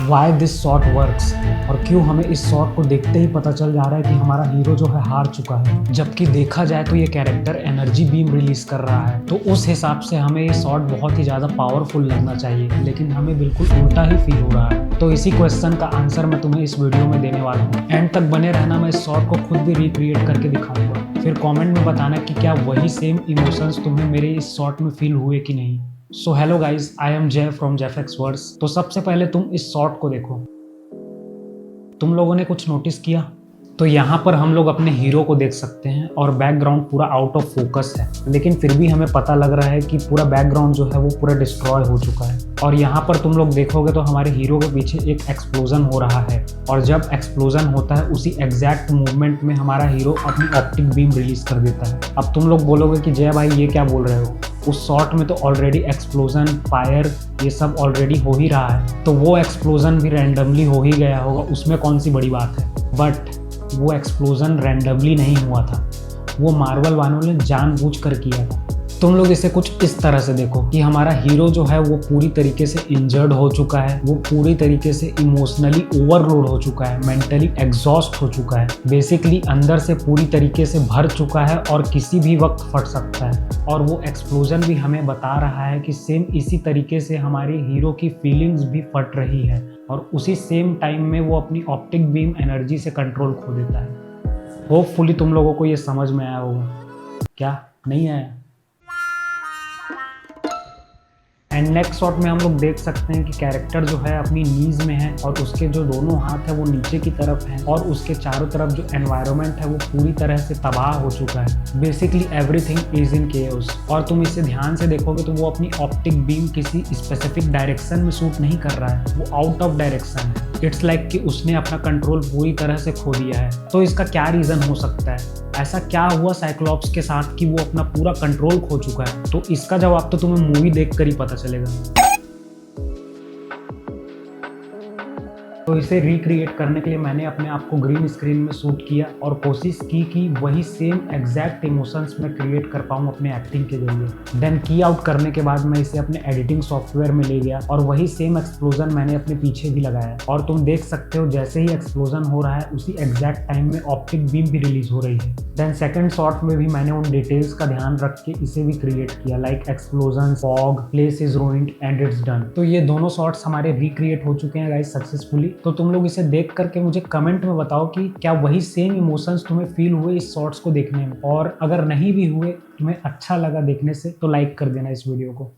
Why this shot works, और क्यों हमें इस शॉट को देखते ही पता चल जा रहा है कि हमारा हीरो जो है हार चुका है, जबकि देखा जाए तो ये कैरेक्टर एनर्जी बीम रिलीज कर रहा है। तो उस हिसाब से हमें ये शॉट बहुत ही ज़्यादा पावरफुल लगना चाहिए, लेकिन हमें बिल्कुल उल्टा ही फील हो रहा है। तो इसी क्वेश्चन का आंसर मैं तुम्हें इस वीडियो में देने वाला हूँ। एंड तक बने रहना, मैं इस शॉट को खुद भी रिक्रिएट करके दिखाऊंगा। फिर कमेंट में बताना कि क्या वही सेम इमोशंस तुम्हें मेरे इस शॉट में फील हुए कि नहीं। So hello guys, I am जय फ्रॉम जेफएक्स वर्ड्स। तो सबसे पहले तुम इस शॉट को देखो। तुम लोगों ने कुछ नोटिस किया? तो यहाँ पर हम लोग अपने हीरो को देख सकते हैं और बैकग्राउंड पूरा आउट ऑफ फोकस है, लेकिन फिर भी हमें पता लग रहा है कि पूरा बैकग्राउंड जो है वो पूरा डिस्ट्रॉय हो चुका है। और यहाँ पर तुम लोग देखोगे तो हमारे हीरो के पीछे एक एक्सप्लोजन हो रहा है, और जब एक्सप्लोजन होता है उसी एग्जैक्ट मूवमेंट में हमारा हीरो अपनी ऑप्टिक बीम रिलीज कर देता है। अब तुम लोग बोलोगे कि जय भाई ये क्या बोल रहे हो, उस शॉट में तो ऑलरेडी एक्सप्लोजन, फायर, ये सब ऑलरेडी हो ही रहा है, तो वो एक्सप्लोजन भी रैंडमली हो ही गया होगा, उसमें कौन सी बड़ी बात है। बट वो एक्सप्लोजन रैंडमली नहीं हुआ था, वो मार्वल वालों ने जानबूझकर किया था। तुम लोग इसे कुछ इस तरह से देखो कि हमारा हीरो जो है वो पूरी तरीके से इंजर्ड हो चुका है, वो पूरी तरीके से इमोशनली ओवरलोड हो चुका है, मेंटली एग्जॉस्ट हो चुका है, बेसिकली अंदर से पूरी तरीके से भर चुका है और किसी भी वक्त फट सकता है। और वो एक्सप्लोजन भी हमें बता रहा है कि सेम इसी तरीके से हमारे हीरो की फीलिंग्स भी फट रही है, और उसी सेम टाइम में वो अपनी ऑप्टिक बीम एनर्जी से कंट्रोल खो देता है। होपफुली तुम लोगों को ये समझ में आया होगा। क्या नहीं आया? एंड नेक्स्ट शॉट में हम लोग देख सकते हैं कि कैरेक्टर जो है अपनी नीज में है, और उसके जो दोनों हाथ है वो नीचे की तरफ है, और उसके चारों तरफ जो एनवायरनमेंट है वो पूरी तरह से तबाह हो चुका है। Basically everything is in chaos. और तुम इसे ध्यान से देखोगे तो वो अपनी ऑप्टिक बीम किसी स्पेसिफिक डायरेक्शन में शूट नहीं कर रहा है, वो आउट ऑफ डायरेक्शन है। इट्स लाइक कि उसने अपना कंट्रोल पूरी तरह से खो दिया है। तो इसका क्या रीज़न हो सकता है? ऐसा क्या हुआ साइक्लॉप्स के साथ कि वो अपना पूरा कंट्रोल खो चुका है? तो इसका जवाब तो तुम्हें मूवी देखकर ही पता चलेगा। तो इसे रिक्रिएट करने के लिए मैंने अपने आप को ग्रीन स्क्रीन में शूट किया और कोशिश की कि वही सेम एग्जैक्ट इमोशंस मैं क्रिएट कर पाऊँ अपने एक्टिंग के जरिए। देन की आउट करने के बाद मैं इसे अपने एडिटिंग सॉफ्टवेयर में ले गया, और वही सेम एक्सप्लोजन मैंने अपने पीछे भी लगाया। और तुम देख सकते हो जैसे ही एक्सप्लोजन हो रहा है उसी एग्जैक्ट टाइम में ऑप्टिक बीम भी रिलीज हो रही है। देन सेकंड शॉट में भी मैंने उन डिटेल्स का ध्यान रख के इसे भी क्रिएट किया, like explosion, fog, place is ruined and it's done. तो ये दोनों शॉट्स हमारे रिक्रिएट हो चुके हैं गाइस सक्सेसफुली। तो तुम लोग इसे देख करके मुझे कमेंट में बताओ कि क्या वही सेम इमोशंस तुम्हें फील हुए इस शॉट्स को देखने में, और अगर नहीं भी हुए, तुम्हें अच्छा लगा देखने से, तो लाइक कर देना इस वीडियो को।